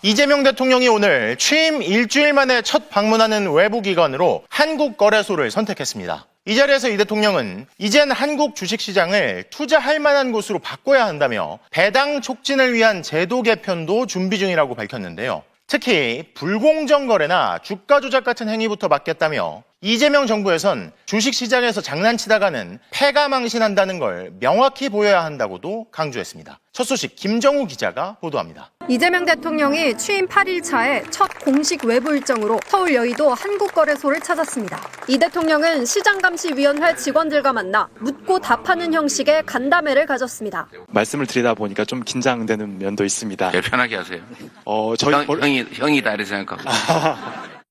이재명 대통령이 오늘 취임 일주일 만에 첫 방문하는 외부기관으로 한국거래소를 선택했습니다. 이 자리에서 이 대통령은 이젠 한국 주식시장을 투자할 만한 곳으로 바꿔야 한다며 배당 촉진을 위한 제도 개편도 준비 중이라고 밝혔는데요. 특히 불공정 거래나 주가 조작 같은 행위부터 막겠다며 이재명 정부에선 주식시장에서 장난치다가는 패가 망신한다는 걸 명확히 보여야 한다고도 강조했습니다. 첫 소식 김정우 기자가 보도합니다. 이재명 대통령이 취임 8일 차에 첫 공식 외부 일정으로 서울 여의도 한국거래소를 찾았습니다. 이 대통령은 시장감시위원회 직원들과 만나 묻고 답하는 형식의 간담회를 가졌습니다. 말씀을 드리다 보니까 좀 긴장되는 면도 있습니다. 편하게 하세요. 저희 형이다 이렇게 생각하고.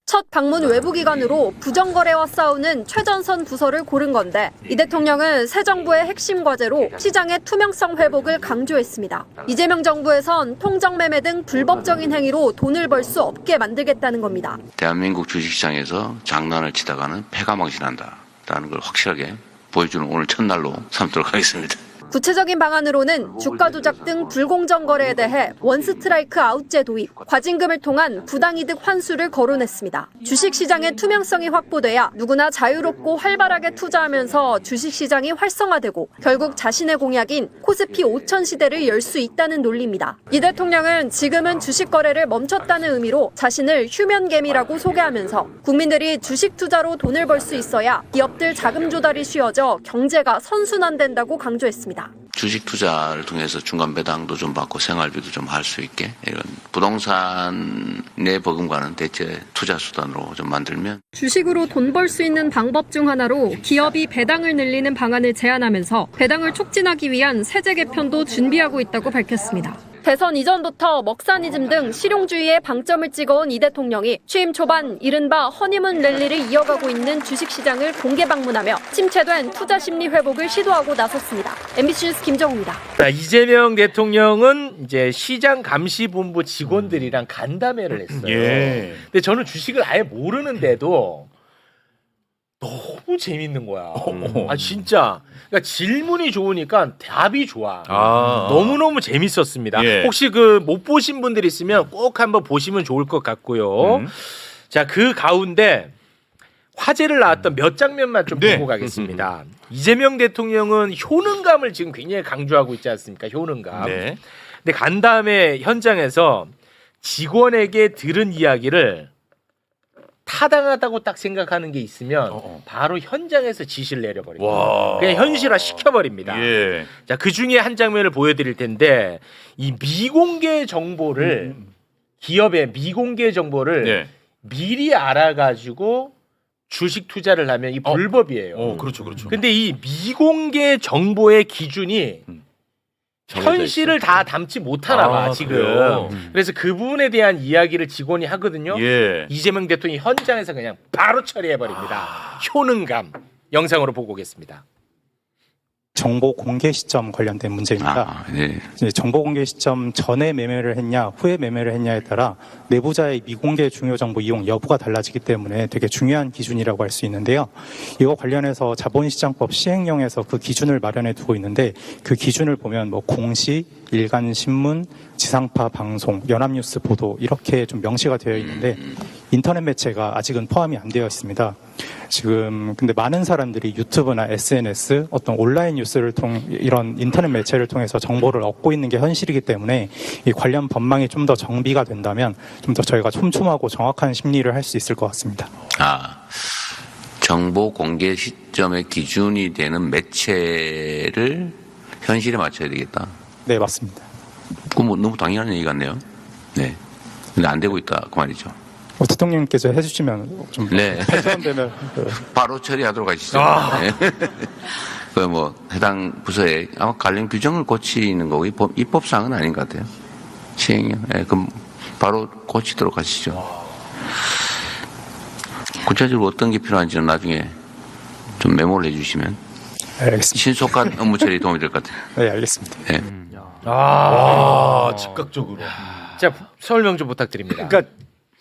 첫 방문 외부기관으로 부정거래와 싸우는 최전선 부서를 고른 건데 이 대통령은 새 정부의 핵심 과제로 시장의 투명성 회복을 강조했습니다. 이재명 정부에선 통정매매 등 불법적인 행위로 돈을 벌 수 없게 만들겠다는 겁니다. 대한민국 주식시장에서 장난을 치다가는 패가 망신한다라는 걸 확실하게 보여주는 오늘 첫날로 삼도록 하겠습니다. 구체적인 방안으로는 주가 조작 등 불공정 거래에 대해 원스트라이크 아웃제 도입, 과징금을 통한 부당이득 환수를 거론했습니다. 주식시장의 투명성이 확보돼야 누구나 자유롭고 활발하게 투자하면서 주식시장이 활성화되고 결국 자신의 공약인 코스피 5천 시대를 열 수 있다는 논리입니다. 이 대통령은 지금은 주식 거래를 멈췄다는 의미로 자신을 휴면개미라고 소개하면서 국민들이 주식 투자로 돈을 벌 수 있어야 기업들 자금 조달이 쉬워져 경제가 선순환된다고 강조했습니다. 주식 투자를 통해서 중간 배당도 좀 받고 생활비도 좀 할 수 있게 이런 부동산 내 버금가는 대체 투자 수단으로 좀 만들면 주식으로 돈 벌 수 있는 방법 중 하나로 기업이 배당을 늘리는 방안을 제안하면서 배당을 촉진하기 위한 세제 개편도 준비하고 있다고 밝혔습니다. 대선 이전부터 먹사니즘 등 실용주의에 방점을 찍어온 이 대통령이 취임 초반 이른바 허니문 랠리를 이어가고 있는 주식시장을 공개 방문하며 침체된 투자 심리 회복을 시도하고 나섰습니다. MBC 뉴스 김정우입니다. 이재명 대통령은 이제 시장감시본부 직원들이랑 간담회를 했어요. 근데 저는 주식을 아예 모르는데도 너무 재밌는 거야. 진짜. 그러니까 질문이 좋으니까 답이 좋아. 너무너무 재밌었습니다. 혹시 못 보신 분들 있으면 꼭 한번 보시면 좋을 것 같고요. 자, 그 가운데 화제를 낳았던 몇 장면만 좀 보고 가겠습니다. 이재명 대통령은 효능감을 지금 굉장히 강조하고 있지 않습니까? 효능감. 근데 간담회 현장에서 직원에게 들은 이야기를 타당하다고 딱 생각하는 게 있으면 바로 현장에서 지시를 내려버립니다. 그냥 현실화 시켜버립니다. 자, 그 중에 한 장면을 보여드릴 텐데 이 미공개 정보를 기업의 미공개 정보를 미리 알아가지고 주식 투자를 하면 이 불법이에요. 그렇죠. 근데 이 미공개 정보의 기준이 현실을 다 담지 못하나 봐 지금. 그래서 그 부분에 대한 이야기를 직원이 하거든요. 이재명 대통령이 현장에서 그냥 바로 처리해버립니다. 효능감 영상으로 보고 오겠습니다. 정보 공개 시점 관련된 문제입니다. 이제 정보 공개 시점 전에 매매를 했냐 후에 매매를 했냐에 따라 내부자의 미공개 중요 정보 이용 여부가 달라지기 때문에 되게 중요한 기준이라고 할 수 있는데요. 이거 관련해서 자본시장법 시행령에서 그 기준을 마련해 두고 있는데 그 기준을 보면 공시, 일간신문, 지상파 방송, 연합뉴스 보도 이렇게 좀 명시가 되어 있는데 인터넷 매체가 아직은 포함이 안 되어 있습니다. 지금 근데 많은 사람들이 유튜브나 SNS 어떤 온라인 뉴스를 이런 인터넷 매체를 통해서 정보를 얻고 있는 게 현실이기 때문에 이 관련 법망이 좀 더 정비가 된다면 좀 더 저희가 촘촘하고 정확한 심리를 할 수 있을 것 같습니다. 정보 공개 시점의 기준이 되는 매체를 현실에 맞춰야 되겠다. 네, 맞습니다. 그건 너무 당연한 얘기 같네요. 네. 근데 안 되고 있다 그 말이죠. 대통령님께서 해주시면 좀 발전되면 바로 처리하도록 하시죠. 해당 부서에 아마 관련 규정을 고치는 거고 입법사항은 아닌 것 같아요. 시행령. 그럼 바로 고치도록 하시죠. 구체적으로 어떤 게 필요한지는 나중에 좀 메모를 해주시면 알겠습니다. 신속한 업무 처리에 도움이 될 것 같아요. 네, 알겠습니다. 즉각적으로. 자, 설명 좀 부탁드립니다. 그러니까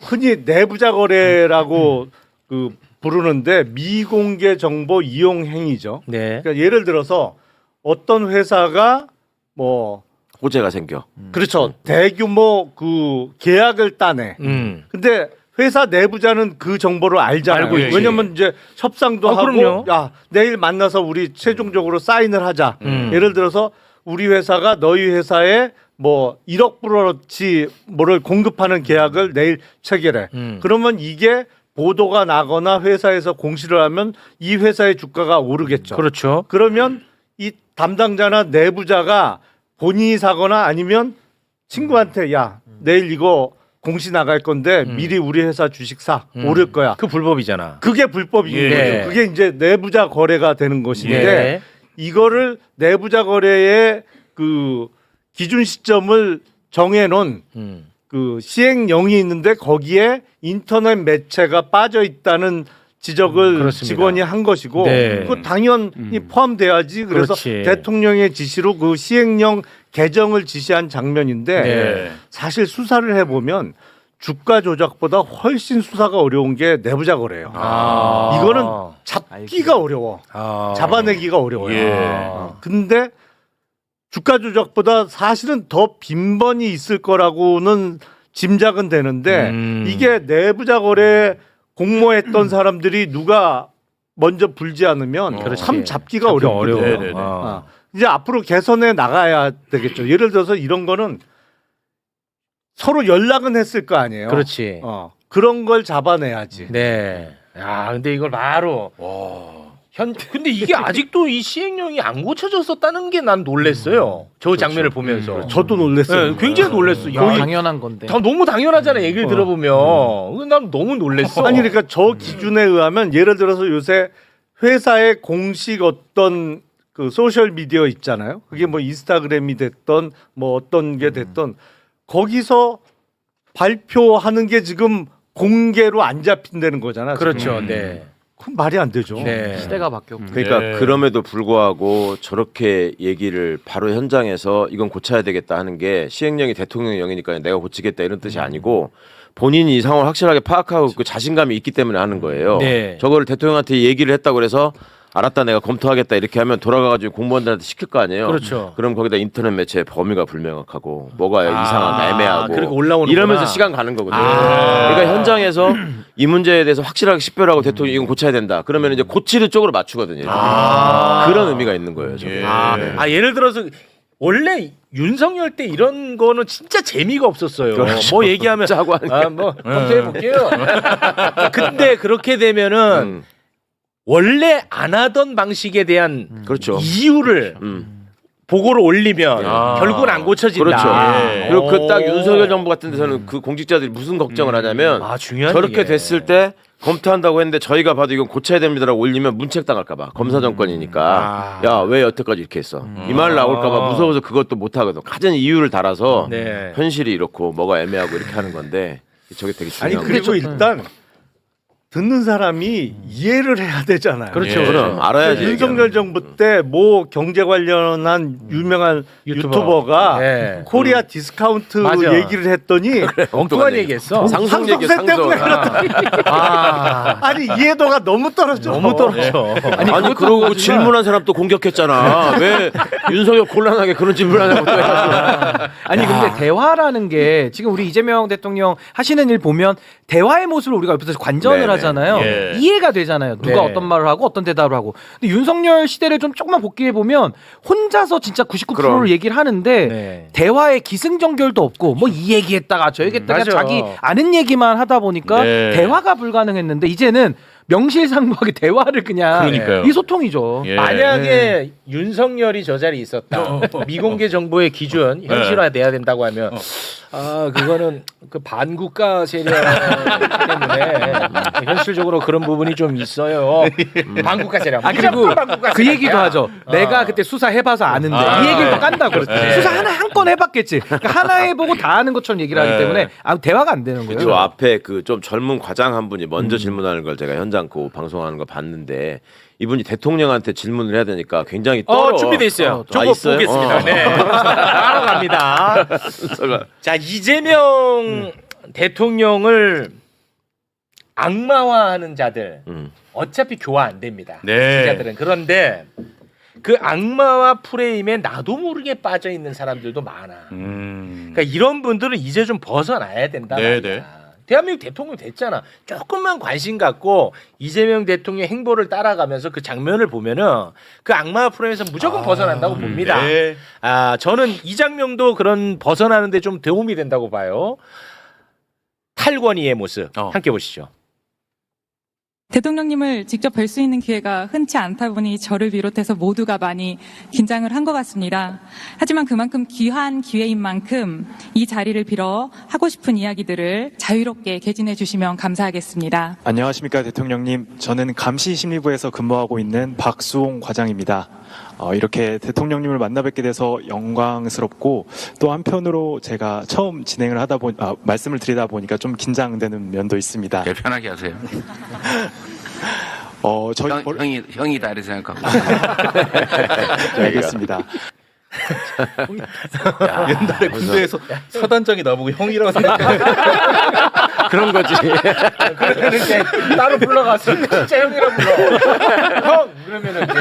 흔히 내부자 거래라고 부르는데 미공개 정보 이용 행위죠. 그러니까 예를 들어서 어떤 회사가 호재가 생겨. 그렇죠. 대규모 그 계약을 따내. 근데 회사 내부자는 그 정보를 알잖아요. 알고 있지. 왜냐면 이제 협상도 하고 그럼요. 야 내일 만나서 우리 최종적으로 사인을 하자. 예를 들어서 우리 회사가 너희 회사에 뭐 1억 불어치 뭐를 공급하는 계약을 내일 체결해. 그러면 이게 보도가 나거나 회사에서 공시를 하면 이 회사의 주가가 오르겠죠. 그렇죠. 그러면 이 담당자나 내부자가 본인이 사거나 아니면 친구한테 야 내일 이거 공시 나갈 건데 미리 우리 회사 주식 사 오를 거야. 그 불법이잖아. 그게 불법인 예. 거죠. 그게 이제 내부자 거래가 되는 것인데 예. 이거를 내부자 거래의 그 기준 시점을 정해놓은 그 시행령이 있는데 거기에 인터넷 매체가 빠져 있다는 지적을 그렇습니다. 직원이 한 것이고 네. 그 당연히 포함돼야지. 그래서 그렇지. 대통령의 지시로 그 시행령 개정을 지시한 장면인데 네. 사실 수사를 해보면 주가 조작보다 훨씬 수사가 어려운 게 내부자 거래예요. 이거는 잡기가 어려워. 잡아내기가 어려워요. 예. 근데 주가 조작보다 사실은 더 빈번히 있을 거라고는 짐작은 되는데 이게 내부자 거래 공모했던 사람들이 누가 먼저 불지 않으면 그렇지. 참 잡기가 어려워요. 네네네. 이제 앞으로 개선해 나가야 되겠죠. 예를 들어서 이런 거는 서로 연락은 했을 거 아니에요. 그렇지. 그런 걸 잡아내야지. 네. 야, 근데 이걸 바로 근데 이게 아직도 이 시행령이 안 고쳐졌었다는 게 난 놀랬어요. 저 장면을 보면서. 저도 놀랐어요. 네, 굉장히 놀랬어. 야, 당연한 건데. 너무 당연하잖아. 얘기를 들어보면. 난 너무 놀랬어. 아니 그러니까 저 기준에 의하면 예를 들어서 요새 회사의 공식 어떤 그 소셜 미디어 있잖아요. 그게 뭐 인스타그램이 됐던 뭐 어떤 게 됐던 거기서 발표하는 게 지금 공개로 안 잡힌다는 거잖아. 그렇죠. 지금. 네. 그럼 말이 안 되죠. 네. 시대가 바뀌었고. 그러니까 그럼에도 불구하고 저렇게 얘기를 바로 현장에서 이건 고쳐야 되겠다 하는 게 시행령이 대통령령이니까 내가 고치겠다 이런 뜻이 아니고 본인이 이 상황을 확실하게 파악하고 그 자신감이 있기 때문에 하는 거예요. 네. 저거를 대통령한테 얘기를 했다고 그래서 알았다 내가 검토하겠다 이렇게 하면 돌아가가지고 공무원들한테 시킬 거 아니에요. 그렇죠. 그럼 거기다 인터넷 매체의 범위가 불명확하고 뭐가 이상하고 애매하고 그리고 올라오는구나. 이러면서 시간 가는 거거든요. 그러니까 현장에서 이 문제에 대해서 확실하게 식별하고 대통령이 이건 고쳐야 된다. 그러면 이제 고치는 쪽으로 맞추거든요. 그런 의미가 있는 거예요. 저는. 예를 들어서 원래 윤석열 때 이런 거는 진짜 재미가 없었어요. 그렇죠. 뭐 얘기하면 짜고 하는 뭐 검토해 볼게요. 근데 그렇게 되면은 원래 안 하던 방식에 대한 그렇죠. 이유를 보고를 올리면 결국은 안 고쳐진다. 그렇죠. 그리고 그 딱 윤석열 정부 같은 데서는 그 공직자들이 무슨 걱정을 하냐면 중요한 저렇게 얘기네. 됐을 때 검토한다고 했는데 저희가 봐도 이건 고쳐야 됩니다라고 올리면 문책당할까봐 검사 정권이니까 야 왜 여태까지 이렇게 했어 이 말 나올까봐 무서워서 그것도 못 하거든. 가진 이유를 달아서 네. 현실이 이렇고 뭐가 애매하고 이렇게 하는 건데 저게 되게 아니 중요한 그리고 일단 듣는 사람이 이해를 해야 되잖아요. 그렇죠. 그럼 알아야지. 윤석열 정부 때 뭐 경제 관련한 유명한 유튜버가 네. 코리아 디스카운트 맞아. 얘기를 했더니 엉뚱한 얘기했어. 상속 얘기 상속세 때문에 아, 아니 이해도가 너무 떨어져. 너무 떨어져. 아니 그러고 질문한 사람 또 공격했잖아. 왜 윤석열 곤란하게 그런 질문하냐고 또 해가지고. 아니 근데 대화라는 게 지금 우리 이재명 대통령 하시는 일 보면 대화의 모습을 우리가 옆에서 관전을 네네. 하잖아요. 예. 이해가 되잖아요. 누가 네. 어떤 말을 하고 어떤 대답을 하고. 근데 윤석열 시대를 좀 조금만 복귀해 보면 혼자서 진짜 99%를 그럼. 얘기를 하는데 네. 대화에 기승전결도 없고 뭐 이 얘기했다가 저 얘기했다가 맞아. 자기 아는 얘기만 하다 보니까 네. 대화가 불가능했는데 이제는 명실상부하게 대화를 그냥 그러니까요. 이 소통이죠. 만약에 윤석열이 저 자리에 있었다. 미공개 정보의 기준 현실화돼야 된다고 하면 그거는 그 반국가 세력 때문에 현실적으로 그런 부분이 좀 있어요. 반국가 세력. 그리고 반국가 그 세력이야. 얘기도 하죠. 내가 그때 수사 해봐서 아는데 이 얘기를 또 깐다고. 수사 하나 한 건 해봤겠지. 그러니까 하나 해보고 다 아는 것처럼 얘기를 하기 때문에 대화가 안 되는 거예요. 저 앞에 그 좀 젊은 과장 한 분이 먼저 질문하는 걸 제가 현장 그 방송하는 거 봤는데 이분이 대통령한테 질문을 해야 되니까 굉장히 떨어. 준비돼 있어요. 저거 있어요? 보겠습니다. 네. 바로 갑니다. 자, 이재명 대통령을 악마화하는 자들 어차피 교화 안 됩니다. 네. 자들은 그런데 그 악마와 프레임에 나도 모르게 빠져 있는 사람들도 많아. 그러니까 이런 분들은 이제 좀 벗어나야 된다. 말이야. 대한민국 대통령 됐잖아. 조금만 관심 갖고 이재명 대통령 행보를 따라가면서 그 장면을 보면은 그 악마 프레임에서 무조건 벗어난다고 봅니다. 네. 저는 이 장면도 그런 벗어나는데 좀 도움이 된다고 봐요. 탈권위의 모습 함께 보시죠. 대통령님을 직접 뵐 수 있는 기회가 흔치 않다 보니 저를 비롯해서 모두가 많이 긴장을 한 것 같습니다. 하지만 그만큼 귀한 기회인 만큼 이 자리를 빌어 하고 싶은 이야기들을 자유롭게 개진해 주시면 감사하겠습니다. 안녕하십니까 대통령님. 저는 감시심리부에서 근무하고 있는 박수홍 과장입니다. 이렇게 대통령님을 만나 뵙게 돼서 영광스럽고 또 한편으로 제가 처음 진행을 말씀을 드리다 보니까 좀 긴장되는 면도 있습니다. 편하게 하세요. 형이다 이렇게 생각하고. 알겠습니다. 옛날에 군대에서 사단장이 나보고 형이라고 생각해. 그런 거지. 그러면 이제 따로 불러가서 진짜 형이라고 불러. 형! 그러면은 이제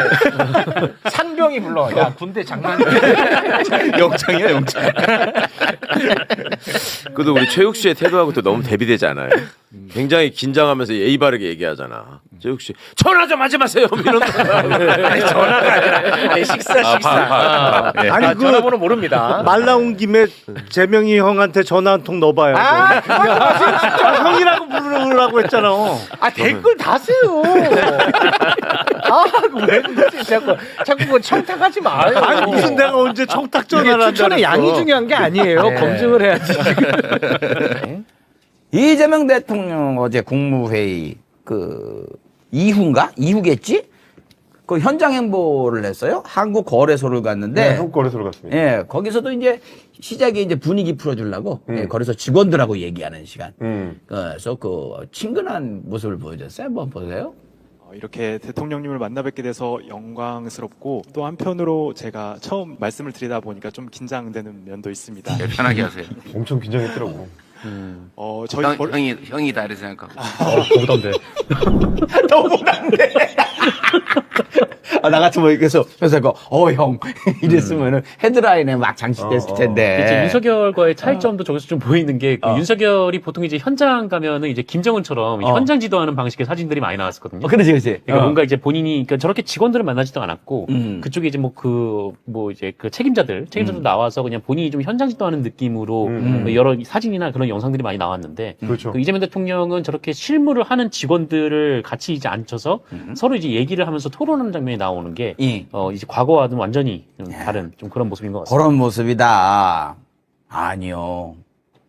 상병이 불러. 야, 군대 장난이야. 영창이야 영창. 그래도 우리 최욱 씨의 태도하고 또 너무 대비되지 않아요? 굉장히 긴장하면서 예의 바르게 얘기하잖아. 최욱 씨 전화 좀 하지 마세요. 이런 거. 아니, 전화가 아니라. 아니, 식사. 아니 그 전화번호 모릅니다. 말 나온 김에 재명이 형한테 전화 한 통 넣어봐요. 형이라고 부르라고 했잖아. 댓글 다세요. 왜 그러지? 자꾸 뭐 청탁하지 마요. 아니 무슨 내가 언제 청탁 전화를 한다. 추천의 양이 중요한 게 아니에요. 검증을 해야지. 이재명 대통령 어제 국무회의 그 이후인가? 이후겠지? 그 현장 행보를 했어요. 한국거래소를 갔는데. 네, 한국거래소를 갔습니다. 예, 거기서도 이제 시작에 이제 분위기 풀어주려고 예, 거래소 직원들하고 얘기하는 시간. 그래서 그 친근한 모습을 보여줬어요. 한번 보세요. 이렇게 대통령님을 만나 뵙게 돼서 영광스럽고 또 한편으로 제가 처음 말씀을 드리다 보니까 좀 긴장되는 면도 있습니다. 편하게 하세요. 엄청 긴장했더라고. 형이다 이렇게 생각하고. 너보단데. 너보단데. 나 같은 뭐 이렇게서 회사가 형 이랬으면은 헤드라인에 막 장식됐을 텐데. 이제 윤석열과의 차이점도 저기서 좀 보이는 게 그 윤석열이 보통 이제 현장 가면은 이제 김정은처럼 현장 지도하는 방식의 사진들이 많이 나왔었거든요. 그렇지. 그러니까 뭔가 이제 본인이 그러니까 저렇게 직원들을 만나지도 않았고 그쪽에 이제 이제 그 책임자들 나와서 그냥 본인이 좀 현장 지도하는 느낌으로 여러 사진이나 그런 영상들이 많이 나왔는데 그렇죠. 그 이재명 대통령은 저렇게 실무를 하는 직원들을 같이 이제 앉혀서 서로 이제 얘기를 하면서 토론하는 장면이 나오는 게 이제 과거와는 완전히 좀 다른 좀 그런 모습인 것 같습니다. 그런 모습이다. 아니요.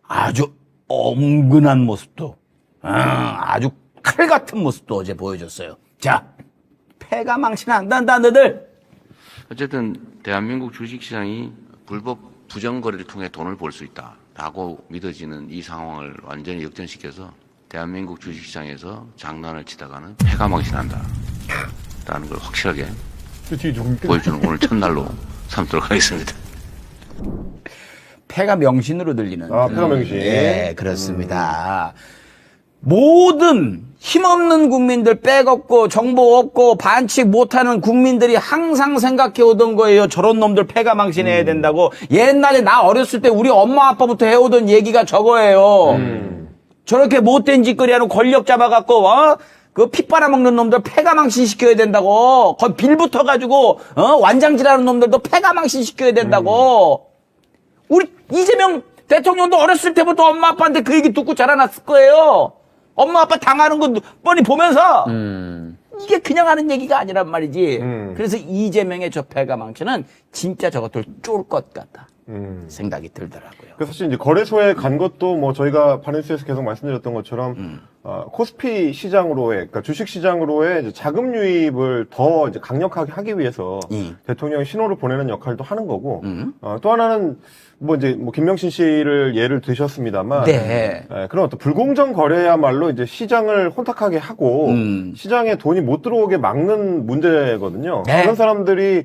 아주 엄근한 모습도, 아주 칼 같은 모습도 어제 보여줬어요. 자, 패가 망신한다, 너들. 어쨌든 대한민국 주식시장이 불법 부정거래를 통해 돈을 벌 수 있다라고 믿어지는 이 상황을 완전히 역전시켜서 대한민국 주식시장에서 장난을 치다가는 패가 망신한다 라는 걸 확실하게 보여주는 오늘 첫날로 삼도록 하겠습니다. 패가 명신으로 들리는. 패가 명신. 예, 그렇습니다. 모든 힘없는 국민들 빼먹고 정보 없고 반칙 못하는 국민들이 항상 생각해 오던 거예요. 저런 놈들 패가 망신해야 된다고. 옛날에 나 어렸을 때 우리 엄마 아빠부터 해오던 얘기가 저거예요. 저렇게 못된 짓거리 하는 권력 잡아갖고 그 피 빨아먹는 놈들 패가 망신시켜야 된다고. 거의 빌붙어 가지고 완장질하는 놈들도 패가 망신시켜야 된다고. 우리 이재명 대통령도 어렸을 때부터 엄마 아빠한테 그 얘기 듣고 자라났을 거예요. 엄마 아빠 당하는 거 뻔히 보면서 이게 그냥 하는 얘기가 아니란 말이지. 그래서 이재명의 저 패가 망신은 진짜 저것들 쫄 것 같다 생각이 들더라고요. 그래서 사실 이제 거래소에 간 것도 뭐 저희가 파네스에서 계속 말씀드렸던 것처럼 코스피 시장으로의, 그러니까 주식 시장으로의 이제 자금 유입을 더 이제 강력하게 하기 위해서 대통령이 신호를 보내는 역할도 하는 거고, 또 하나는 뭐 이제 뭐 김명신 씨를 예를 드셨습니다만, 네. 그런 어떤 불공정 거래야말로 이제 시장을 혼탁하게 하고 시장에 돈이 못 들어오게 막는 문제거든요. 네. 그런 사람들이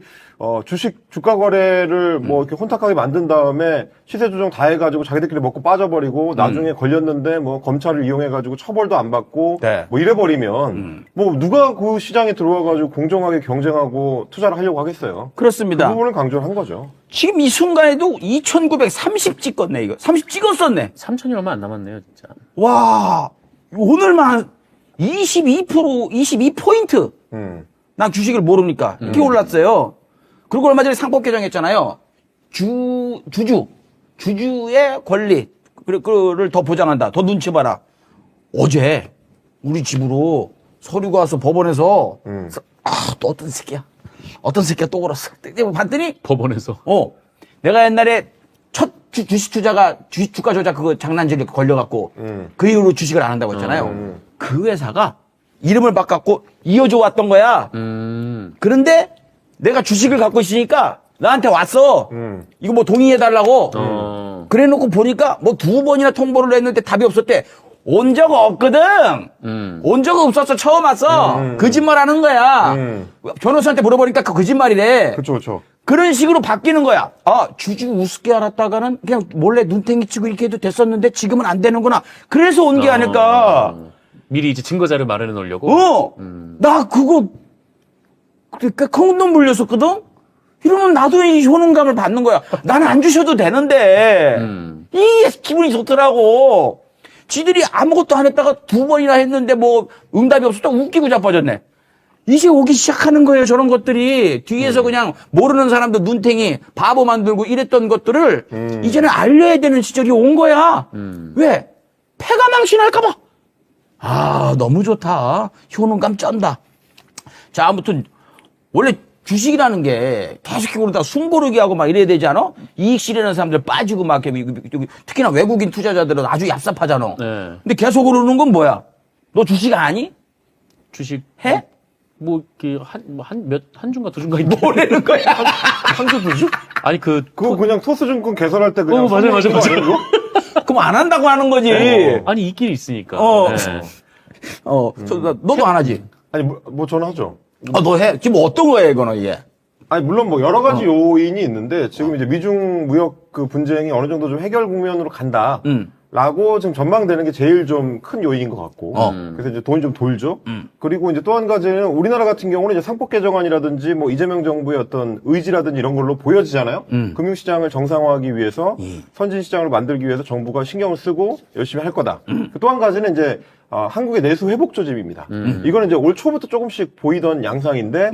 주가 거래를 뭐 이렇게 혼탁하게 만든 다음에 시세 조정 다 해가지고 자기들끼리 먹고 빠져버리고 나중에 걸렸는데 뭐 검찰을 이용해가지고 처벌도 안 받고 네. 뭐 이래버리면 뭐 누가 그 시장에 들어와가지고 공정하게 경쟁하고 투자를 하려고 하겠어요. 그렇습니다. 그 부분을 강조를 한 거죠. 지금 이 순간에도 2,930 찍었네, 이거. 30 찍었었네. 3천이 얼마 안 남았네요, 진짜. 와, 오늘만 22%, 난 주식을 모르니까. 이렇게 올랐어요. 그리고 얼마 전에 상법 개정했잖아요. 주주의 권리를 더 보장한다. 더 눈치 봐라. 어제 우리 집으로 서류가 와서 법원에서 또 어떤 새끼야 또 걸었어. 봤더니 법원에서. 내가 옛날에 첫 주식 투자가 주가 조작 그거 장난질에 걸려갖고 그 이후로 주식을 안 한다고 했잖아요. 그 회사가 이름을 바꿨고 이어져 왔던 거야. 그런데 내가 주식을 갖고 있으니까 나한테 왔어. 이거 뭐 동의해달라고. 그래 놓고 보니까 뭐 2번이나 통보를 했는데 답이 없었대. 온 적 없거든. 온 적 없었어. 처음 왔어. 거짓말 하는 거야. 변호사한테 물어보니까 그 거짓말이래. 그렇죠. 그런 식으로 바뀌는 거야. 아, 주주 우습게 알았다가는 그냥 몰래 눈탱이 치고 이렇게 해도 됐었는데 지금은 안 되는구나. 그래서 온 게 아닐까. 미리 이제 증거자를 마련해 놓으려고. 나 그거 그러니까 큰 돈 물렸었거든. 이러면 나도 이 효능감을 받는 거야. 나는 안 주셔도 되는데 이게 기분이 좋더라고. 지들이 아무것도 안 했다가 2번이나 했는데 뭐 응답이 없었다 웃기고 자빠졌네. 이제 오기 시작하는 거예요. 저런 것들이 뒤에서 그냥 모르는 사람도 눈탱이 바보 만들고 이랬던 것들을 이제는 알려야 되는 시절이 온 거야. 왜? 패가 망신할까 봐. 아, 너무 좋다. 효능감 쩐다. 자, 아무튼 원래 주식이라는 게 계속 그러다가 숨고르기 하고 막 이래야 되지 않아? 이익 실현하는 사람들 빠지고 막 특히나 외국인 투자자들은 아주 얍삽하잖아. 네. 근데 계속 오르는 건 뭐야? 너 주식 아니? 주식 해? 뭐, 한 주인가 2주인가 있는데. 뭐라는 거야? 한 주, 2주? 아니, 그거 그냥 토스증권 개설할 때 그냥. 맞아요. 그럼 안 한다고 하는 거지. 아니, 있긴 있으니까. 네. 너도 안 하지? 아니, 뭐 저는 하죠. 너 해? 지금 어떤 거야, 이거는, 이게? 아니, 물론 뭐 여러 가지 요인이 있는데, 지금 이제 미중 무역 그 분쟁이 어느 정도 좀 해결 국면으로 간다. 라고 지금 전망되는 게 제일 좀 큰 요인인 것 같고. 그래서 이제 돈이 좀 돌죠. 그리고 이제 또 한 가지는 우리나라 같은 경우는 이제 상법 개정안이라든지 뭐 이재명 정부의 어떤 의지라든지 이런 걸로 보여지잖아요. 금융시장을 정상화하기 위해서 선진시장을 만들기 위해서 정부가 신경을 쓰고 열심히 할 거다. 또 한 가지는 이제 한국의 내수 회복 조짐입니다. 이거는 이제 올 초부터 조금씩 보이던 양상인데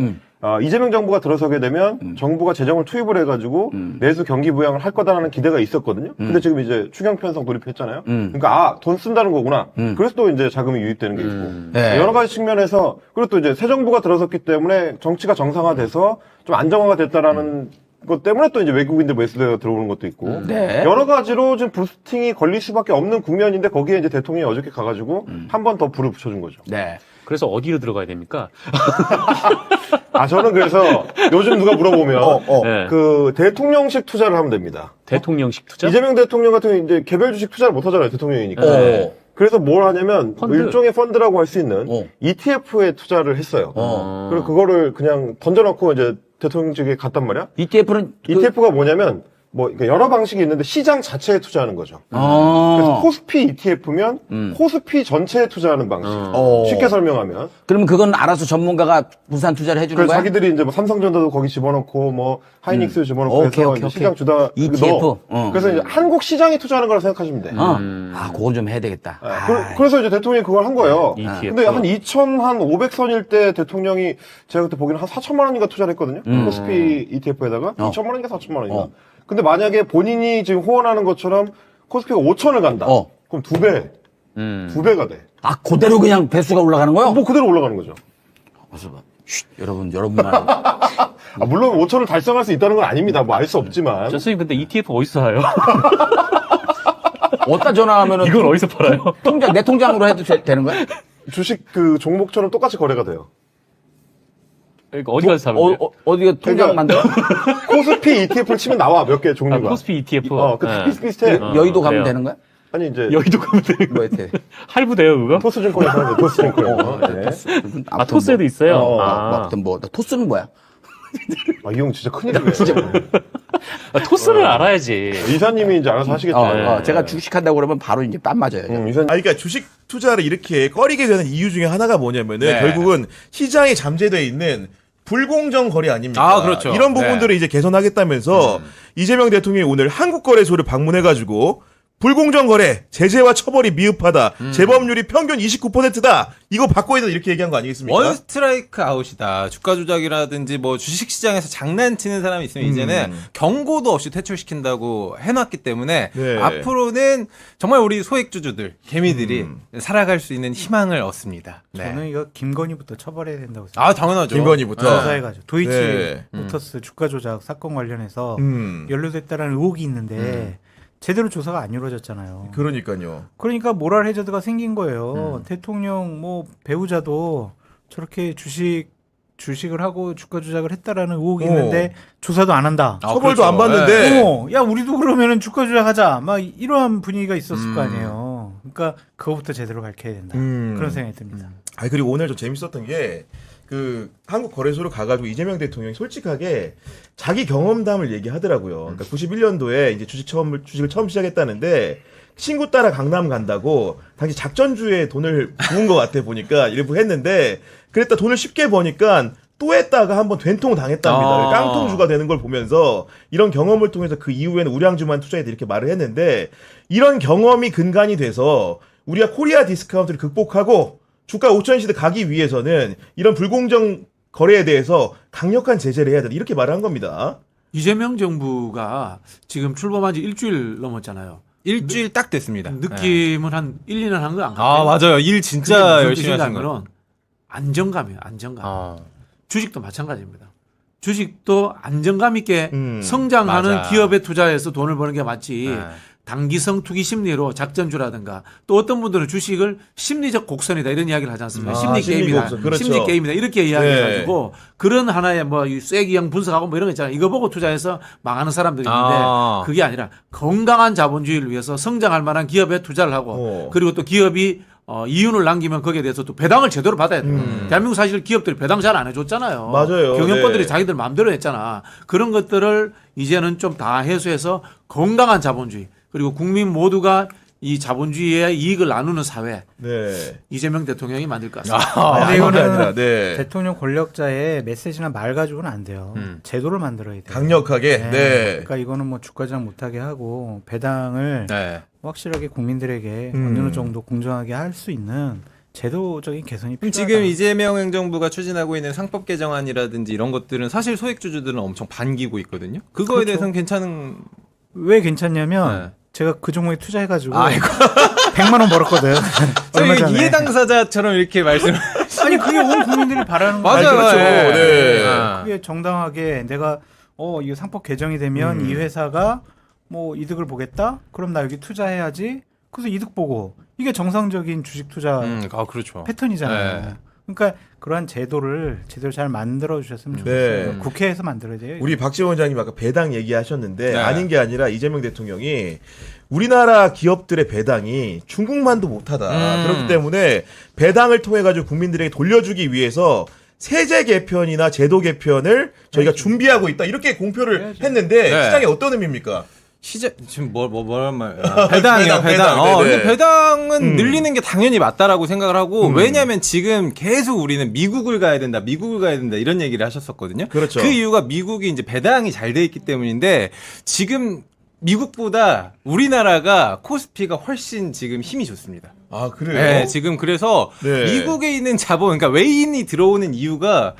이재명 정부가 들어서게 되면 정부가 재정을 투입을 해가지고 내수 경기 부양을 할 거다라는 기대가 있었거든요. 근데 지금 이제 추경 편성 돌입했잖아요. 그러니까 돈 쓴다는 거구나. 그래서 또 이제 자금이 유입되는 게 있고 네. 여러 가지 측면에서 그리고 또 이제 새 정부가 들어섰기 때문에 정치가 정상화돼서 좀 안정화가 됐다라는 것 때문에 또 이제 외국인들 매수대가 들어오는 것도 있고 네. 여러 가지로 좀 부스팅이 걸릴 수밖에 없는 국면인데 거기에 이제 대통령이 어저께 가가지고 한 번 더 불을 붙여준 거죠. 네. 그래서 어디로 들어가야 됩니까? 저는 그래서 요즘 누가 물어보면 네. 그 대통령식 투자를 하면 됩니다. 대통령식 투자? 이재명 대통령 같은 경우 이제 개별 주식 투자를 못 하잖아요. 대통령이니까. 그래서 뭘 하냐면 펀드. 일종의 펀드라고 할 수 있는 ETF에 투자를 했어요. 그리고 그거를 그냥 던져놓고 이제 대통령직에 갔단 말이야. ETF가 뭐냐면 뭐 여러 방식이 있는데 시장 자체에 투자하는 거죠. 그래서 코스피 ETF면 코스피 전체에 투자하는 방식. 쉽게 설명하면. 그러면 그건 알아서 전문가가 부산 투자를 해주는 그래서 거야? 자기들이 이제 뭐 삼성전자도 거기 집어넣고 뭐 하이닉스 집어넣고 오케이, 해서 오케이, 이제 오케이. 시장 주다 ETF. 그래서 이제 한국 시장에 투자하는 거라 생각하시면 돼. 그걸 좀 해야 되겠다. 그래서 이제 대통령이 그걸 한 거예요. ETF. 근데 한 2,500선일 때 대통령이 제가 그때 보기에는 한 4천만 원인가 투자를 했거든요. 코스피 ETF에다가 2천만 원인가 4천만 원인가. 근데 만약에 본인이 지금 호언하는 것처럼 코스피가 5천을 간다. 그럼 2배. 2배가 돼. 그대로 그냥 배수가 올라가는 거요? 뭐 그대로 올라가는 거죠. 여러분만. 물론 5천을 달성할 수 있다는 건 아닙니다. 뭐 알 수 없지만. 선생님, 근데 ETF 어디서 사요? 어디다 전화하면은. 이걸 어디서 팔아요? 내 통장으로 해도 되는 거야? 주식 그 종목처럼 똑같이 거래가 돼요. 그러니까 어디 가서 사면 돼요? 어디가 통장 만들어? 코스피 ETF를 치면 나와 몇 개 종류가. 코스피 ETF. 비슷비슷해. 여의도 가면 되는 거야? 아니 이제 여의도 가면 되는 뭐 돼? 할부돼요 그거? 토스증권에서 하는 토스증권. 네. 토스에도 있어요. 아무튼 뭐 토스는 뭐야? 이 형 진짜 큰일이네. 토스를 알아야지. 이사님이 이제 알아서 하시겠죠. 제가 주식한다고 그러면 바로 이제 뺨 맞아요. 그러니까 주식 투자를 이렇게 꺼리게 되는 이유 중에 하나가 뭐냐면은 결국은 시장에 잠재되어 있는 불공정 거래 아닙니까? 그렇죠. 이런 부분들을 이제 개선하겠다면서 이재명 대통령이 오늘 한국거래소를 방문해가지고 불공정 거래, 제재와 처벌이 미흡하다, 재범률이 평균 29%다, 이거 바꿔야 된다 이렇게 얘기한 거 아니겠습니까? 원 스트라이크 아웃이다. 주가 조작이라든지 뭐 주식시장에서 장난치는 사람이 있으면 이제는 경고도 없이 퇴출시킨다고 해놨기 때문에 앞으로는 정말 우리 소액주주들, 개미들이 살아갈 수 있는 희망을 얻습니다. 네. 저는 이거 김건희부터 처벌해야 된다고 생각합니다. 당연하죠. 김건희부터. 조사해가지고 도이치 모터스 주가 조작 사건 관련해서 연루됐다라는 의혹이 있는데 제대로 조사가 안 이루어졌잖아요. 그러니까요. 그러니까 모랄 해저드가 생긴 거예요. 대통령 뭐 배우자도 저렇게 주식을 하고 주가 조작을 했다라는 의혹이 있는데 조사도 안 한다. 처벌도 안 받는데. 야 우리도 그러면은 주가 조작하자. 막 이러한 분위기가 있었을 거 아니에요. 그러니까 그거부터 제대로 밝혀야 된다. 그런 생각이 듭니다. 그리고 오늘 좀 재밌었던 게 그 한국 거래소로 가가지고 이재명 대통령이 솔직하게 자기 경험담을 얘기하더라고요. 그러니까 91년도에 이제 주식을 처음 시작했다는데 친구 따라 강남 간다고 당시 작전주에 돈을 부은 것 같아 보니까 일부 했는데 그랬다 돈을 쉽게 버니까 또 했다가 한번 된통 당했답니다. 깡통주가 되는 걸 보면서 이런 경험을 통해서 그 이후에는 우량주만 투자해야 돼 이렇게 말을 했는데 이런 경험이 근간이 돼서 우리가 코리아 디스카운트를 극복하고 주가 5천 시대 가기 위해서는 이런 불공정 거래에 대해서 강력한 제재를 해야 된다 이렇게 말을 한 겁니다. 이재명 정부가 지금 출범한 지 일주일 넘었잖아요. 일주일 딱 됐습니다. 느낌은 한 1, 2년 한 거 안 같아요. 맞아요. 일 진짜 열심히 하신 거예요. 안정감이에요. 안정감. 주식도 마찬가지입니다. 주식도 안정감 있게 성장하는 기업에 투자해서 돈을 버는 게 맞지. 단기성 투기 심리로 작전주라든가 또 어떤 분들은 주식을 심리적 곡선이다 이런 이야기를 하지 않습니까? 심리 게임이다. 그렇죠. 심리 게임이다. 이렇게 이야기해가지고 그런 하나의 뭐 쐐기형 분석하고 뭐 이런 거 있잖아요. 이거 보고 투자해서 망하는 사람들이 있는데 그게 아니라 건강한 자본주의를 위해서 성장할 만한 기업에 투자를 하고 그리고 또 기업이 이윤을 남기면 거기에 대해서 또 배당을 제대로 받아야 돼요. 대한민국 사실 기업들이 배당 잘 안 해줬잖아요. 맞아요. 경영권들이 자기들 마음대로 했잖아. 그런 것들을 이제는 좀 다 해소해서 건강한 자본주의 그리고 국민 모두가 이 자본주의의 이익을 나누는 사회 이재명 대통령이 만들 것 같습니다. 근데 이거는 대통령 권력자의 메시지나 말 가지고는 안 돼요. 제도를 만들어야 돼요. 강력하게. 그러니까 이거는 뭐 주가조작 못하게 하고 배당을 확실하게 국민들에게 어느 정도 공정하게 할 수 있는 제도적인 개선이 필요하다. 지금 이재명 행정부가 추진하고 있는 상법 개정안이라든지 이런 것들은 사실 소액주주들은 엄청 반기고 있거든요. 그거에 대해서는 괜찮은... 왜 괜찮냐면 제가 그 종목에 투자해가지고 100만 원 벌었거든. 얼마 전에. 이해 당사자처럼 이렇게 말씀. 아니 그게 온 국민들이 바라는 거 맞아요. 그렇죠. 그게 정당하게 내가 이 상법 개정이 되면 이 회사가 뭐 이득을 보겠다. 그럼 나 여기 투자해야지. 그래서 이득 보고 이게 정상적인 주식 투자 그렇죠. 패턴이잖아요. 그러니까 그러한 제도를 제대로 잘 만들어 주셨으면 좋겠어요. 국회에서 만들어야 돼요. 우리 박지원 원장님 아까 배당 얘기하셨는데 아닌 게 아니라 이재명 대통령이 우리나라 기업들의 배당이 중국만도 못하다. 그렇기 때문에 배당을 통해 가지고 국민들에게 돌려주기 위해서 세제 개편이나 제도 개편을 저희가 준비하고 있다. 이렇게 공표를 했는데 시장에 어떤 의미입니까? 지금 뭐란 말? 배당이요, 배당. 근데 배당은 늘리는 게 당연히 맞다라고 생각을 하고 왜냐하면 지금 계속 우리는 미국을 가야 된다 이런 얘기를 하셨었거든요. 그렇죠. 그 이유가 미국이 이제 배당이 잘 돼 있기 때문인데 지금 미국보다 우리나라가 코스피가 훨씬 지금 힘이 좋습니다. 그래요? 네, 지금 그래서 미국에 있는 자본, 그러니까 외인이 들어오는 이유가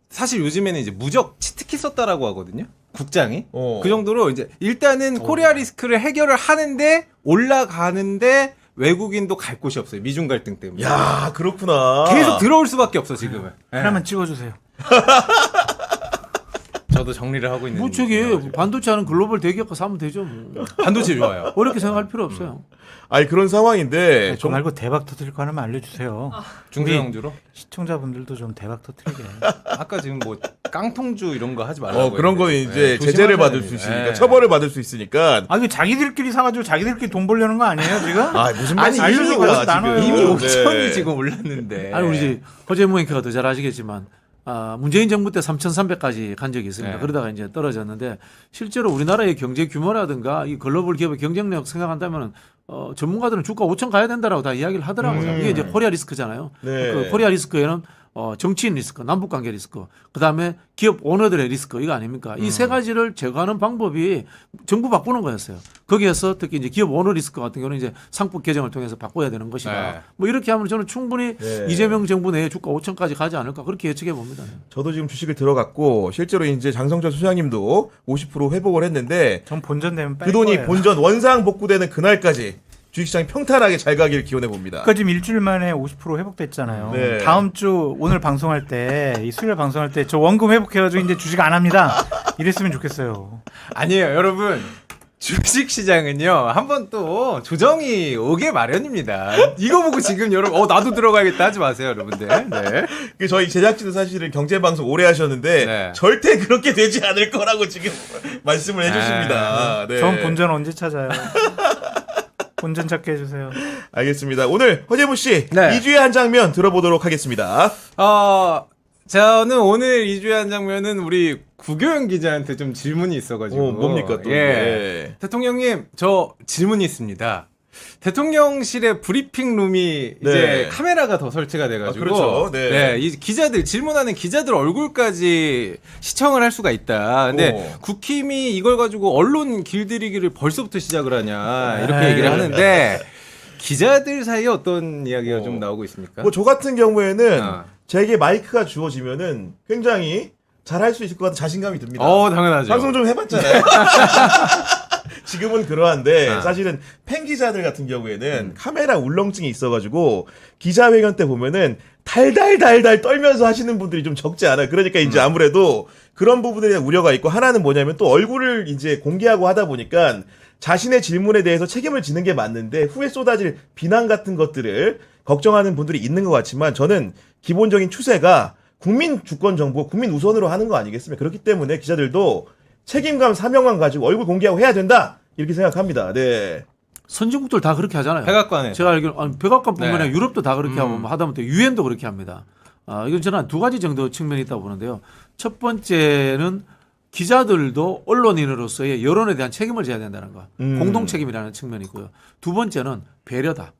사실 요즘에는 이제 무적 치트키 썼다라고 하거든요. 국장이 그 정도로 이제 일단은 코리아 리스크를 해결을 하는데 올라가는데 외국인도 갈 곳이 없어요. 미중 갈등 때문에. 야, 그렇구나. 계속 들어올 수밖에 없어 지금은. 하나만 찍어주세요. 저도 정리를 하고 있는. 뭐 저기 반도체 하는 글로벌 대기업과 사면 되죠. 뭐. 반도체 좋아요. 어렵게 생각할 필요 없어요. 아니 그런 상황인데 저 말고 대박 터뜨릴 거 하나만 알려주세요. 중소형주로? 시청자분들도 좀 대박 터뜨리게. 아까 지금 뭐 깡통주 이런 거 하지 말라고. 그런 거 이제 제재를 받을 수 있으니까 처벌을 받을 수 있으니까. 아 이거 자기들끼리 사가지고 자기들끼리 돈 벌려는 거 아니에요 지금? 아 무슨 아니 말씀이십니까 지금. 이미 5천이 네. 지금 올랐는데. 아니 우리 이제 허재무 앵커가 더 잘 아시겠지만 문재인 정부 때 3,300까지 간 적이 있습니다. 네. 그러다가 이제 떨어졌는데 실제로 우리나라의 경제 규모라든가 이 글로벌 기업의 경쟁력 생각한다면 전문가들은 주가 5천 가야 된다라고 다 이야기를 하더라고요. 이게 이제 코리아 리스크잖아요. 네. 그 코리아 리스크에는 정치인 리스크, 남북관계 리스크, 그 다음에 기업 오너들의 리스크 이거 아닙니까? 이 세 가지를 제거하는 방법이 정부 바꾸는 거였어요. 거기에서 특히 이제 기업 오너 리스크 같은 경우는 이제 상법 개정을 통해서 바꿔야 되는 것이다. 네. 뭐 이렇게 하면 저는 충분히 네. 이재명 정부 내에 주가 5천까지 가지 않을까 그렇게 예측해 봅니다. 저도 지금 주식을 들어갔고 실제로 이제 장성철 소장님도 50% 회복을 했는데 전 본전 되면 그 돈이 본전 원상 복구되는 그날까지 주식시장이 평탄하게 잘 가기를 기원해 봅니다. 그러니까 지금 일주일 만에 50% 회복됐잖아요. 네. 다음 주 오늘 방송할 때 이 수요일 방송할 때 저 원금 회복해가지고 이제 주식 안 합니다. 이랬으면 좋겠어요. 아니에요, 여러분. 주식 시장은요, 한번 또 조정이 오게 마련입니다. 이거 보고 지금 여러분, 나도 들어가야겠다 하지 마세요, 여러분들. 네. 저희 제작진은 사실은 경제방송 오래 하셨는데, 네. 절대 그렇게 되지 않을 거라고 지금 말씀을 해주십니다. 네. 전 본전 언제 찾아요? 본전 찾게 해주세요. 알겠습니다. 오늘 허재무 씨, 네. 2주의 한 장면 들어보도록 하겠습니다. 저는 오늘 2주의 한 장면은 우리 구교영 기자한테 좀 질문이 있어가지고. 뭡니까 또? 예. 네. 대통령님, 저 질문이 있습니다. 대통령실의 브리핑 룸이 이제 네. 카메라가 더 설치가 돼가지고. 그렇죠. 네. 이 기자들, 질문하는 기자들 얼굴까지 시청을 할 수가 있다. 근데 국힘이 이걸 가지고 언론 길들이기를 벌써부터 시작을 하냐. 이렇게 얘기를 하는데. 기자들 사이에 어떤 이야기가 좀 나오고 있습니까? 뭐 저 같은 경우에는 제게 마이크가 주어지면은 굉장히 잘할 수 있을 것 같은 자신감이 듭니다. 당연하죠. 방송 좀 해봤잖아요. 지금은 그러한데 사실은 팬 기자들 같은 경우에는 카메라 울렁증이 있어가지고 기자회견 때 보면은 달달달달 떨면서 하시는 분들이 좀 적지 않아요. 그러니까 이제 아무래도 그런 부분에 대한 우려가 있고 하나는 뭐냐면 또 얼굴을 이제 공개하고 하다 보니까 자신의 질문에 대해서 책임을 지는 게 맞는데 후에 쏟아질 비난 같은 것들을 걱정하는 분들이 있는 것 같지만 저는 기본적인 추세가 국민 주권 정보, 국민 우선으로 하는 거 아니겠습니까? 그렇기 때문에 기자들도 책임감, 사명감 가지고 얼굴 공개하고 해야 된다 이렇게 생각합니다. 네. 선진국들 다 그렇게 하잖아요. 백악관에. 제가 알기로 백악관뿐만 아니라 네. 유럽도 다 그렇게 하고 하다못해 유엔도 그렇게 합니다. 이건 저는 한 두 가지 정도 측면이 있다고 보는데요. 첫 번째는 기자들도 언론인으로서의 여론에 대한 책임을 져야 된다는 거. 공동 책임이라는 측면이 있고요. 두 번째는 배려다.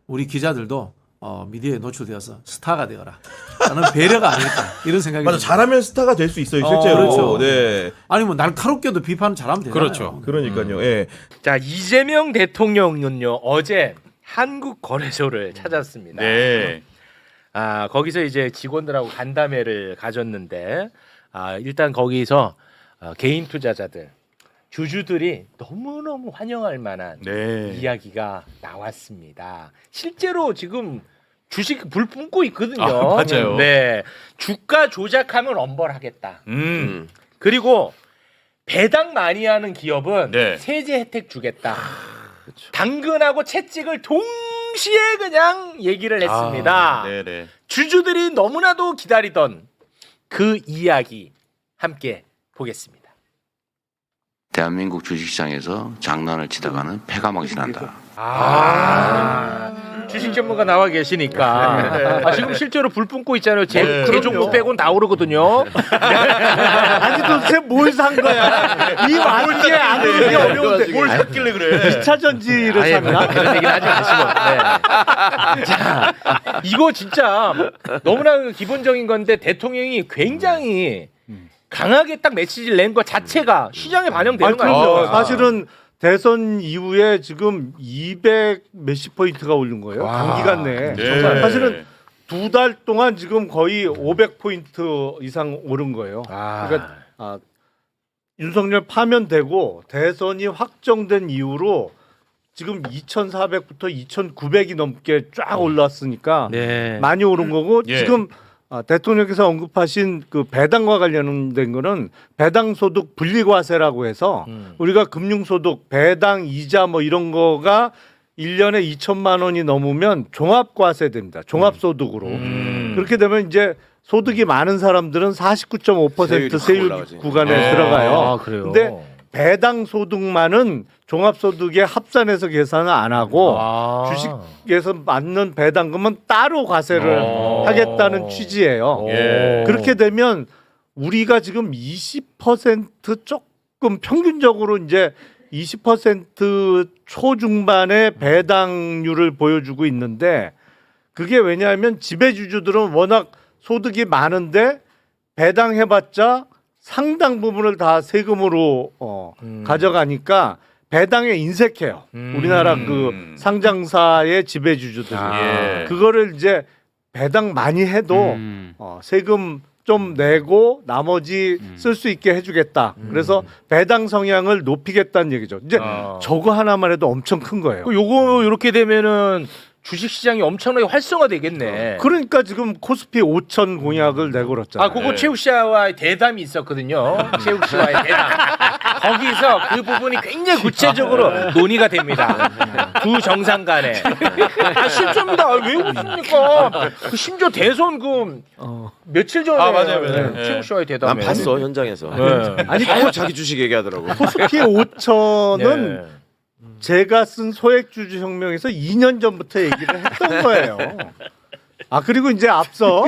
우리 기자들도 미디어에 노출되어서 스타가 되어라. 라는 배려가 아닐까 이런 생각이 맞아. 듭니다. 잘하면 스타가 될 수 있어요. 실제로. 그렇죠. 네. 아니 뭐 날카롭게도 비판은 잘하면 되잖아요. 그렇죠. 그러니까요. 예. 자, 이재명 대통령은요, 어제 한국거래소를 찾았습니다. 네. 거기서 이제 직원들하고 간담회를 가졌는데, 일단 거기서 개인 투자자들, 주주들이 너무너무 환영할 만한 이야기가 나왔습니다. 실제로 지금 주식 불 뿜고 있거든요. 맞아요. 네. 주가 조작하면 엄벌하겠다. 그리고 배당 많이 하는 기업은 세제 혜택 주겠다. 당근하고 채찍을 동시에 그냥 얘기를 했습니다. 네네. 주주들이 너무나도 기다리던 그 이야기 함께 보겠습니다. 대한민국 주식시장에서 장난을 치다가는 패가 망신한다. 주식 전문가 나와 계시니까 지금 실제로 불 뿜고 있잖아요. 제 종목 빼고는 다 오르거든요. 아니 도대체 뭘 산 거야? 이 완전히 안 오르기 어려운데 뭘 샀길래 그래? 2차 전지를 샀나? 그런 얘기는 하지 마시고. 네. 자, 이거 진짜 너무나 기본적인 건데 대통령이 굉장히 강하게 딱 메시지를 낸 것 자체가 시장에 반영되는 거예요. 사실은 대선 이후에 지금 200 몇십 포인트가 오른 거예요. 단기간 내에. 네. 사실은 두 달 동안 지금 거의 500 포인트 이상 오른 거예요. 그러니까 윤석열 파면되고 대선이 확정된 이후로 지금 2,400부터 2,900이 넘게 쫙 올랐으니까 많이 오른 거고 지금 대통령께서 언급하신 그 배당과 관련된 거는 배당소득 분리과세라고 해서 우리가 금융소득, 배당, 이자 뭐 이런 거가 1년에 2천만 원이 넘으면 종합과세됩니다. 종합소득으로. 그렇게 되면 이제 소득이 많은 사람들은 49.5% 세율 구간에 들어가요. 그런데 배당 소득만은 종합소득에 합산해서 계산을 안 하고 주식에서 받는 배당금은 따로 과세를 하겠다는 취지예요. 그렇게 되면 우리가 지금 20% 조금 평균적으로 이제 20% 초중반의 배당률을 보여주고 있는데 그게 왜냐하면 지배주주들은 워낙 소득이 많은데 배당해봤자 상당 부분을 다 세금으로 가져가니까 배당에 인색해요. 우리나라 그 상장사의 지배주주들이. 그거를 이제 배당 많이 해도 세금 좀 내고 나머지 쓸 수 있게 해주겠다. 그래서 배당 성향을 높이겠다는 얘기죠. 이제 저거 하나만 해도 엄청 큰 거예요. 요거 이렇게 되면은 주식 시장이 엄청나게 활성화되겠네. 그러니까 지금 코스피 5천 공약을 내걸었잖아요. 그거 최욱 씨와의 대담이 있었거든요. 최욱 씨와의 대담. 거기서 그 부분이 굉장히 구체적으로 논의가 됩니다. 두 정상 간에. 실조입니다. 왜 웃습니까? 그 심지어 대선 며칠 전에 맞아요. 최욱 씨와의 대담에. 난 봤어 현장에서. 아니 자기 주식 얘기하더라고. 코스피 5천은 제가 쓴 소액주주 혁명에서 2년 전부터 얘기를 했던 거예요. 그리고 이제 앞서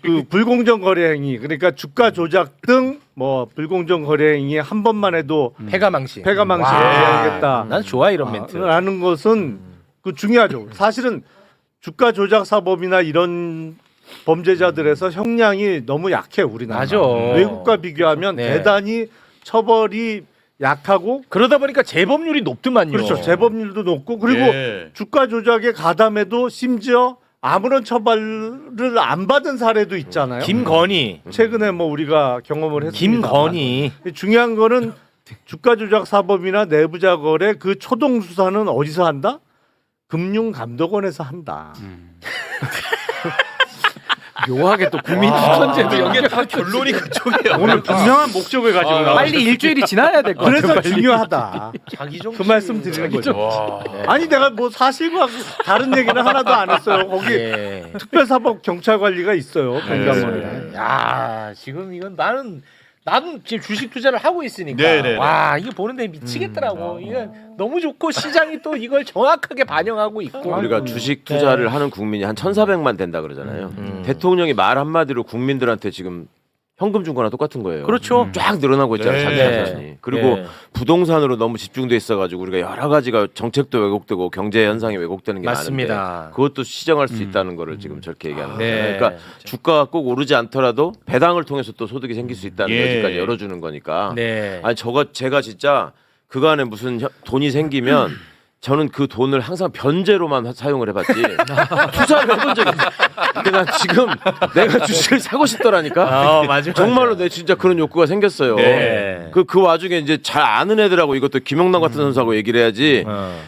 그 불공정 거래 행위, 그러니까 주가 조작 등 뭐 불공정 거래 행위 한 번만 해도 패가망신 해야겠다. 난 좋아 이런 멘트. 라는 것은 그 중요하죠. 사실은 주가 조작 사범이나 이런 범죄자들에서 형량이 너무 약해 우리나라. 맞아. 외국과 비교하면 대단히 처벌이 약하고 그러다 보니까 재범률이 높더만요. 그렇죠. 재범률도 높고 그리고 주가 조작에 가담해도 심지어 아무런 처벌을 안 받은 사례도 있잖아요. 김건희 최근에 뭐 우리가 경험을 했습니다. 김건희 중요한 거는 주가 조작 사범이나 내부자 거래 그 초동 수사는 어디서 한다? 금융감독원에서 한다. 묘하게 또 국민 추천제도 이게 다 결론이 그쪽이에요. 오늘 분명한 목적을 가지고 나왔어요. 빨리 일주일이 지나야 될 것 같아요. 그래서 빨리. 중요하다. 그 말씀 드리는 거죠. 아니 내가 뭐 사실과 다른 얘기는 하나도 안 했어요. 거기 특별사법 경찰관리가 있어요. 공감원에. 야 지금 이건 나는 지금 주식 투자를 하고 있으니까 와 이거 보는데 미치겠더라고. 이거 너무 좋고 시장이 또 이걸 정확하게 반영하고 있고. 우리가 주식 투자를 하는 국민이 한 1,400만 된다 그러잖아요. 대통령이 말 한마디로 국민들한테 지금 현금 준 거나 똑같은 거예요. 그렇죠. 쫙 늘어나고 있잖아요. 자기 자산이. 그리고 부동산으로 너무 집중돼 있어가지고 우리가 여러 가지가 정책도 왜곡되고 경제 현상이 왜곡되는 게 맞습니다. 많은데 그것도 시정할 수 있다는 거를 지금 저렇게 얘기하는 거예요. 그러니까 주가가 꼭 오르지 않더라도 배당을 통해서 또 소득이 생길 수 있다는 여지까지 열어주는 거니까. 아니 제가 진짜 그간에 무슨 돈이 생기면 저는 그 돈을 항상 변제로만 사용을 해봤지 투자를 해본 적이 없어요. 근데 난 지금 내가 주식을 사고 싶더라니까. 맞아. 정말로 내 진짜 그런 욕구가 생겼어요. 그 와중에 이제 잘 아는 애들하고 이것도 김영남 같은 선수하고 얘기를 해야지.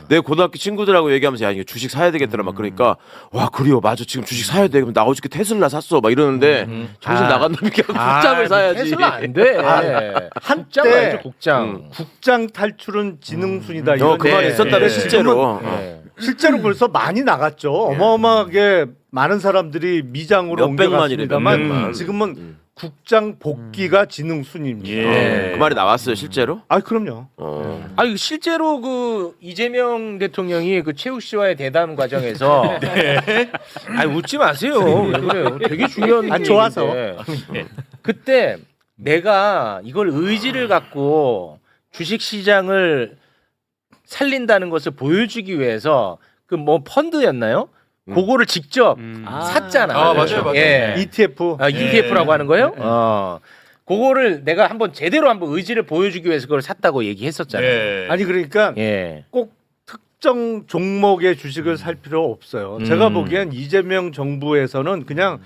내 고등학교 친구들하고 얘기하면서 야 이거 주식 사야 되겠더라 막 그러니까 와 그래요 맞아 지금 주식 사야 돼. 그럼 나 어저께 테슬라 샀어 막 이러는데 정신 나간 놈이 그냥 국장을 사야지. 테슬라 안 돼. 한때 국장 탈출은 지능순이다. 그 말이 있었다며 실제로. 실제로 벌써 많이 나갔죠. 어마어마하게 많은 사람들이 미장으로 옮겨갔습니다만 지금은 국장 복귀가 지능순입니다. 그 말이 나왔어요 실제로? 그럼요. 실제로 그 이재명 대통령이 그 최욱 씨와의 대담 과정에서 웃지 마세요. 왜 그래요? 되게 중요한 얘기인데. 좋아서. 그때 내가 이걸 의지를 갖고 주식 시장을 살린다는 것을 보여주기 위해서 그 뭐 펀드였나요? 그거를 직접 샀잖아. 맞아요. ETF. ETF라고 하는 거예요? 그거를 내가 제대로 한번 의지를 보여주기 위해서 그걸 샀다고 얘기했었잖아요. 아니 그러니까 꼭 특정 종목의 주식을 살 필요 없어요. 제가 보기엔 이재명 정부에서는 그냥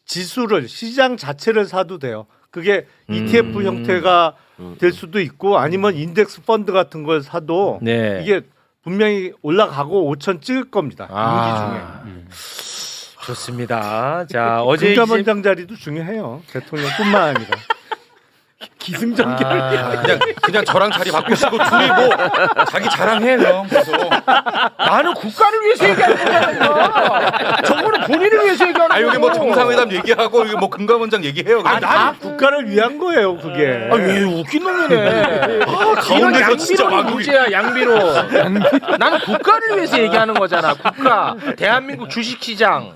지수를 시장 자체를 사도 돼요. 그게 ETF 형태가 될 수도 있고 아니면 인덱스 펀드 같은 걸 사도 이게 분명히 올라가고 5천 찍을 겁니다. 임기 중에. 좋습니다. 자, 어제 금감원장 자리도 중요해요. 대통령뿐만 아니라. 기승전결. 그냥 저랑 자리 바꾸시고 둘이 뭐 자기 자랑해요. 나는 국가를 위해서 얘기하는 거잖아요. 저거는 본인을 위해서 얘기하는 거예요. 여기 뭐 정상회담 얘기하고 여기 뭐 금감원장 얘기해요. 나는 국가를 위한 거예요, 그게. 왜 웃긴 놈이네. 가운데서 진짜 양비로 문제야, 양비로. 나는 국가를 위해서 얘기하는 거잖아. 국가, 대한민국 주식시장.